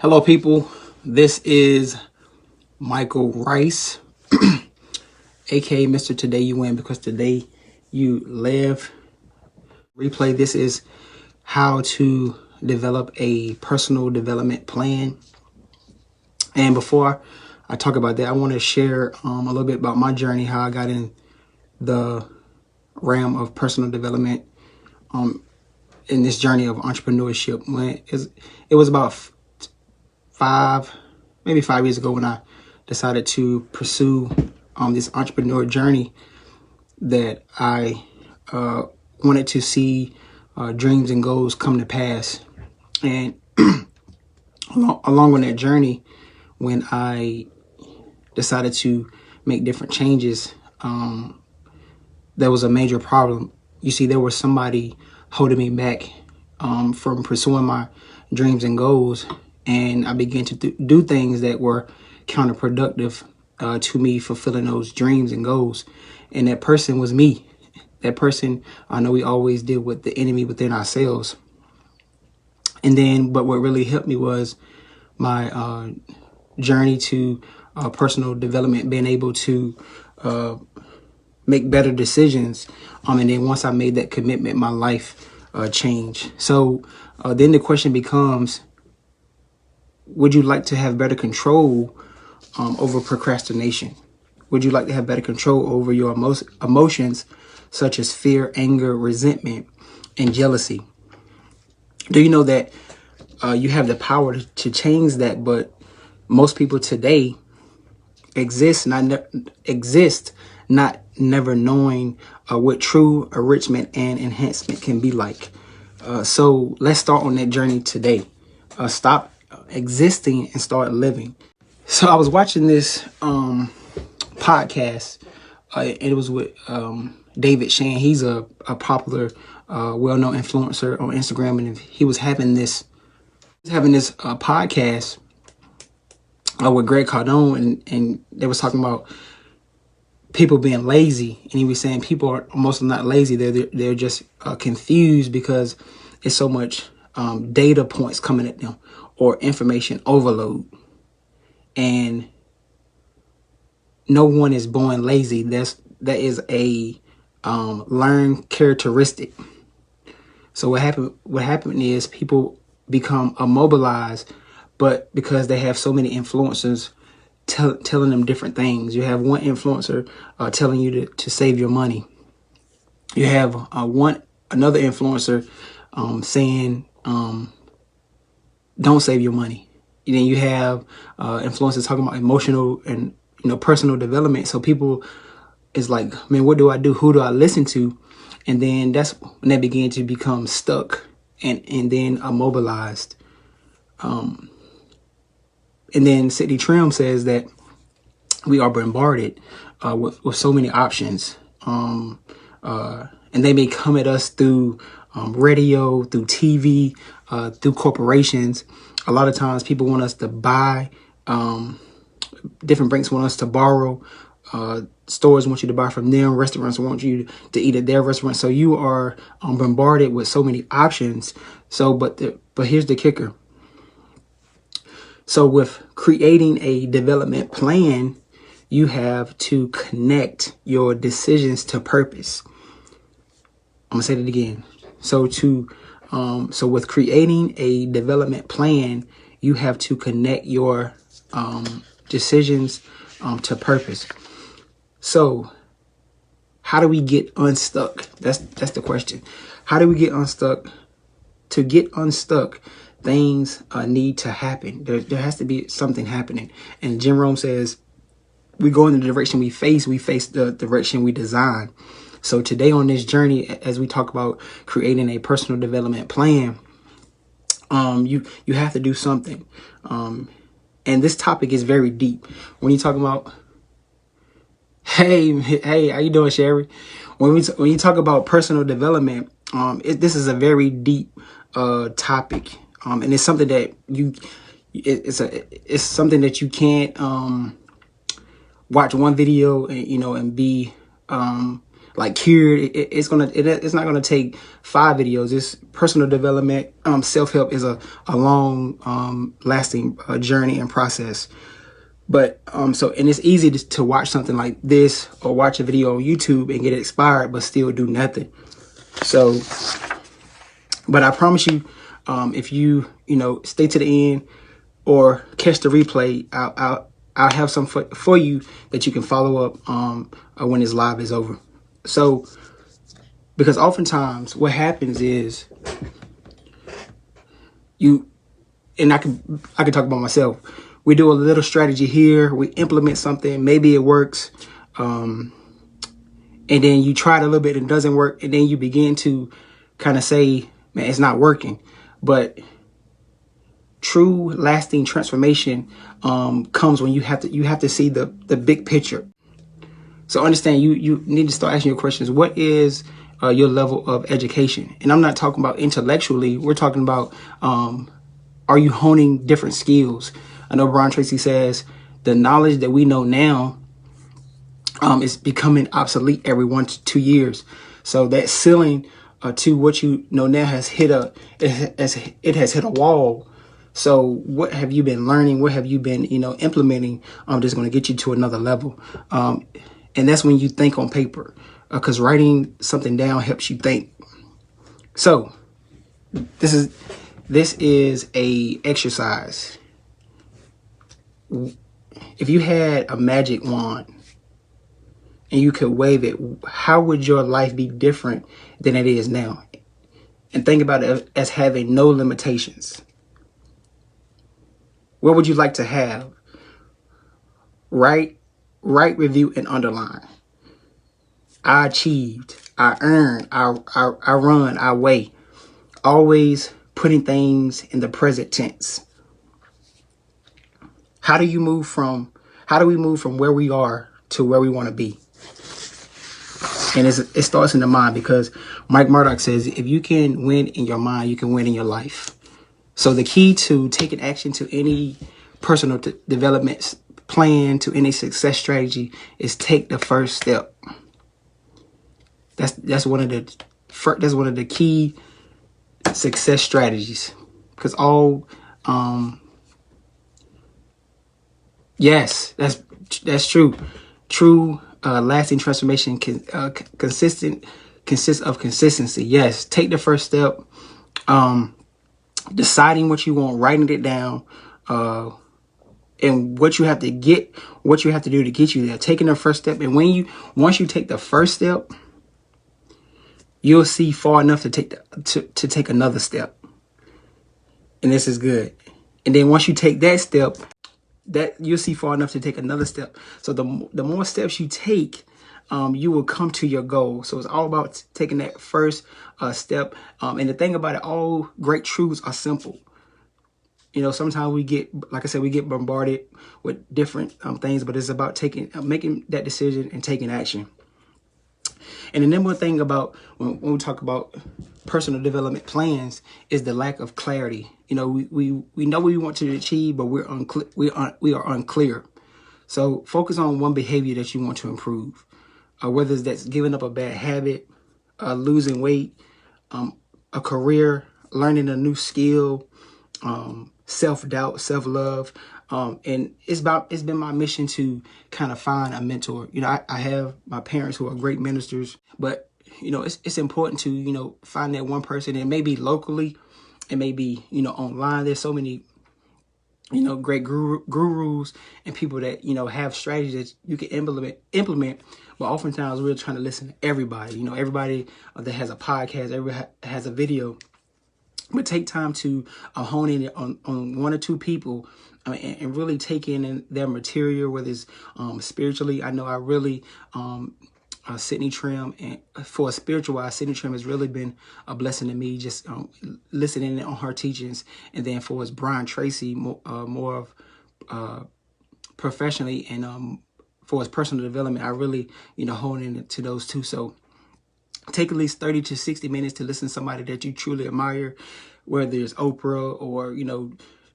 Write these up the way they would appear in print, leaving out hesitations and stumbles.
Hello, people. This is Michael Rice, aka Mr. Today You Win, because today you live. Replay. This is how to develop a personal development plan. And before I talk about that, I want to share a little bit about my journey, how I got in the realm of personal development in this journey of entrepreneurship. When it was about maybe 5 years ago when I decided to pursue this entrepreneur journey, that I wanted to see dreams and goals come to pass. And along on that journey, when I decided to make different changes, there was a major problem. You see, there was somebody holding me back from pursuing my dreams and goals. And I began to do things that were counterproductive to me fulfilling those dreams and goals. And that person was me. That person, I know we always deal with the enemy within ourselves. And then, but what really helped me was my journey to personal development, being able to make better decisions. And then once I made that commitment, my life changed. So then the question becomes, would you like to have better control over procrastination? Would you like to have better control over your emotions, such as fear, anger, resentment, and jealousy? Do you know that you have the power to change that? But most people today exist not never knowing what true enrichment and enhancement can be like. So let's start on that journey today. Stop existing and start living. So I was watching this podcast, and it was with David Shan. He's a popular, well-known influencer on Instagram, and he was having this podcast with Greg Cardone, and they was talking about people being lazy, and he was saying people are mostly not lazy; they're just confused because it's so much data points coming at them or information overload. And no one is born lazy. That is a learned characteristic. So what happened is people become immobilized, but because they have so many influencers telling them different things. You have one influencer telling you to save your money. You have another influencer saying don't save your money. And then you have influencers talking about emotional and personal development. So people is like, man, what do I do? Who do I listen to? And then that's when they begin to become stuck and then immobilized. And then Sidney Trim says that we are bombarded with so many options. And they may come at us through radio, through TV, through corporations. A lot of times people want us to buy, different banks want us to borrow, stores want you to buy from them, restaurants want you to eat at their restaurant. So you are bombarded with so many options. So, but here's the kicker. So with creating a development plan, you have to connect your decisions to purpose. I'm gonna say that again. So with creating a development plan, you have to connect your decisions to purpose. So how do we get unstuck? That's the question. How do we get unstuck? To get unstuck, things need to happen. There has to be something happening. And Jim Rohn says, we go in the direction we face the direction we design. So today on this journey, as we talk about creating a personal development plan, you have to do something. And this topic is very deep. When you talk about, hey, how you doing, Sherry? When you talk about personal development, this is a very deep topic, and it's something that it's something that you can't watch one video and be like cured. It's not gonna take 5 videos. This personal development, self-help is a long, lasting journey and process. But and it's easy to watch something like this or watch a video on YouTube and get inspired, but still do nothing. So, but I promise you, if you stay to the end or catch the replay, I'll have some for you that you can follow up when this live is over. So, because oftentimes what happens is and I can talk about myself. We do a little strategy here. We implement something. Maybe it works. And then you try it a little bit and it doesn't work. And then you begin to kind of say, man, it's not working. But true lasting transformation comes when you have to see the big picture. So understand, you need to start asking your questions. What is your level of education? And I'm not talking about intellectually. We're talking about, are you honing different skills? I know Brian Tracy says the knowledge that we know now is becoming obsolete every 1 to 2 years. So that ceiling to what you know now has hit a wall. So what have you been learning? What have you been implementing? That's going to get you to another level. And that's when you think on paper, because writing something down helps you think. So this is a exercise. If you had a magic wand and you could wave it, how would your life be different than it is now? And think about it as having no limitations. What would you like to have? Write, review, and underline. I achieved, I earned, I run, I weigh. Always putting things in the present tense. How do we move from where we are to where we want to be? And it starts in the mind, because Mike Murdock says, if you can win in your mind, you can win in your life. So the key to taking action to any personal development plan, to any success strategy, is take the first step. That's one of the key success strategies, because yes, that's true. True lasting transformation consists of consistency. Yes, take the first step. Deciding what you want, writing it down, and what you have to do to get you there. Taking the first step, and once you take the first step, you'll see far enough to take another step. And this is good. And then once you take that step, that you'll see far enough to take another step. So the more steps you take, you will come to your goal. So it's all about taking that first step. And the thing about it, all great truths are simple. Sometimes we get bombarded with different things, but it's about making that decision and taking action. And the number one thing about when we talk about personal development plans is the lack of clarity. We know what we want to achieve, but we are unclear. So focus on one behavior that you want to improve, whether that's giving up a bad habit, losing weight, a career, learning a new skill, self-doubt, self-love. And it's been my mission to kind of find a mentor. I have my parents who are great ministers, but it's important to find that one person. It may be locally, it may be online. There's so many great gurus and people that have strategies that you can implement. But oftentimes we're trying to listen to everybody. Everybody that has a podcast, everybody has a video. But take time to hone in on 1 or 2 people and really take in their material, whether it's spiritually. I know I really, Sydney Trim, and for a spiritual wise, Sydney Trim has really been a blessing to me, just listening on her teachings. And then for us, Brian Tracy, more of professionally, and for his personal development, I really, hone into those two. So take at least 30 to 60 minutes to listen to somebody that you truly admire, whether it's Oprah or,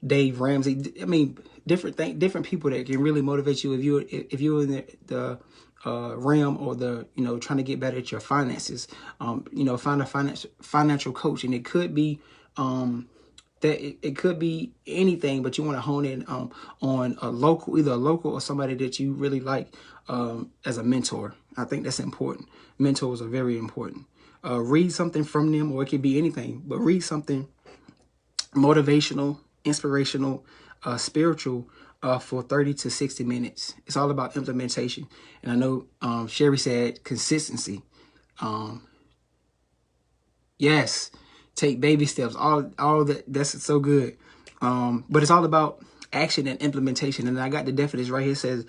Dave Ramsey. I mean, different people that can really motivate you. If you're in the realm, or the, trying to get better at your finances, find a financial coach. And it could be that it could be anything, but you want to hone in on either a local or somebody that you really like as a mentor. I think that's important. Mentors are very important. Read something from them, or it could be anything, but read something motivational, inspirational, spiritual, for 30 to 60 minutes. It's all about implementation. And I know Sherry said consistency. Yes, take baby steps. All that's so good. But it's all about action and implementation. And I got the definition right here. It says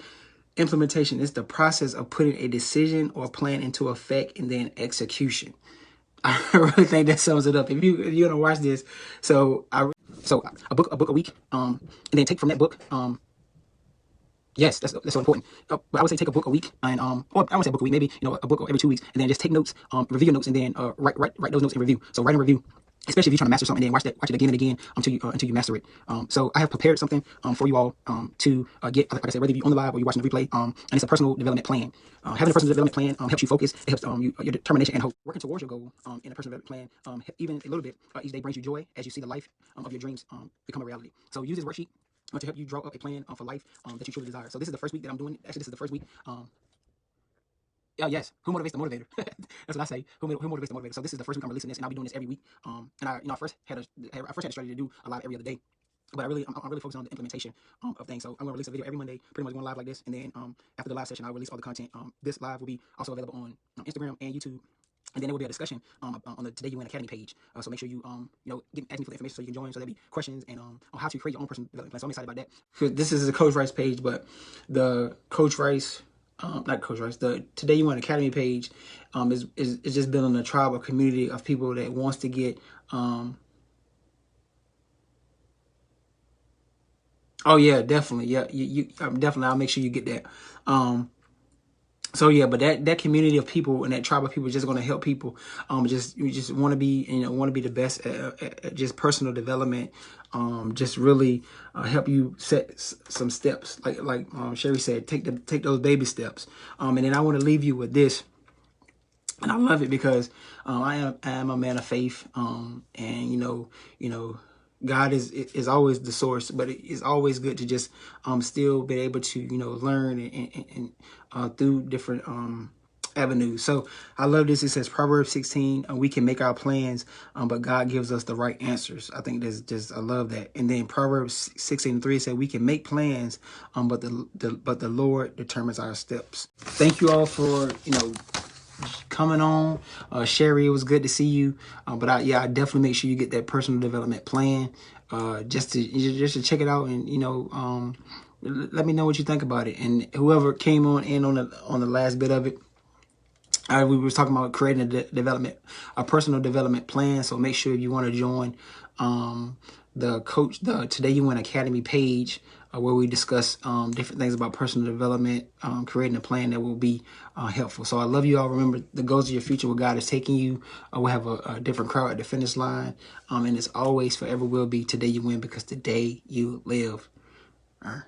implementation is the process of putting a decision or plan into effect and then execution. I really think that sums it up. If you're gonna watch this, so a book a week, and then take from that book. Yes, that's so important. But I would say take a book a week, and or I would say a book a week, maybe a book every 2 weeks, and then just take notes, review your notes, and then write those notes in review. So write a review, especially if you're trying to master something, then watch it again and again until you master it. So I have prepared something for you all to get, like I said, whether you're on the live or you're watching the replay, and it's a personal development plan. Having a personal development plan helps you focus. It helps your determination and hope. Working towards your goal in a personal development plan, even a little bit each day, brings you joy as you see the life of your dreams become a reality. So use this worksheet to help you draw up a plan for life that you truly desire. So this is the first week that I'm doing. Actually, this is the first week. Yes. Who motivates the motivator? That's what I say. Who motivates the motivator? So this is the first week I'm releasing this, and I'll be doing this every week. And I first had a strategy to do a live every other day, but I'm really focusing on the implementation of things. So I'm gonna release a video every Monday, pretty much going live like this, and then after the live session, I'll release all the content. This live will be also available on Instagram and YouTube. And then there will be a discussion on the Today You Win Academy page. So make sure you ask me for the information so you can join. So there'll be questions and on how to create your own personal development plan. So I'm excited about that. This is the Coach Rice page, but the Coach Rice, not Coach Rice, the Today You Win Academy page is just building a tribe, a community of people that wants to get. Oh yeah, definitely. Yeah, you definitely. I'll make sure you get that. So yeah, but that community of people and that tribe of people is just going to help people. You just want to be, want to be the best at just personal development. Just really help you set some steps, like Sherry said, take those baby steps. And then I want to leave you with this, and I love it because I am a man of faith. And God is always the source, but it's always good to just still be able to learn and through different avenues. So I love this. It says Proverbs 16, we can make our plans, but God gives us the right answers. I think I love that. And then Proverbs 16:3 said we can make plans, but the Lord determines our steps. Thank you all for coming on. Sherry, it was good to see you. But I definitely make sure you get that personal development plan just to check it out, and let me know what you think about it. And whoever came on the last bit of it, we were talking about creating a personal development plan. So make sure if you want to join the Today You Win Academy page, where we discuss different things about personal development, creating a plan that will be helpful. So I love you all. Remember, the goals of your future, where God is taking you. We'll have a different crowd at the finish line. And it's always, forever will be, today you win, because today you live. All right.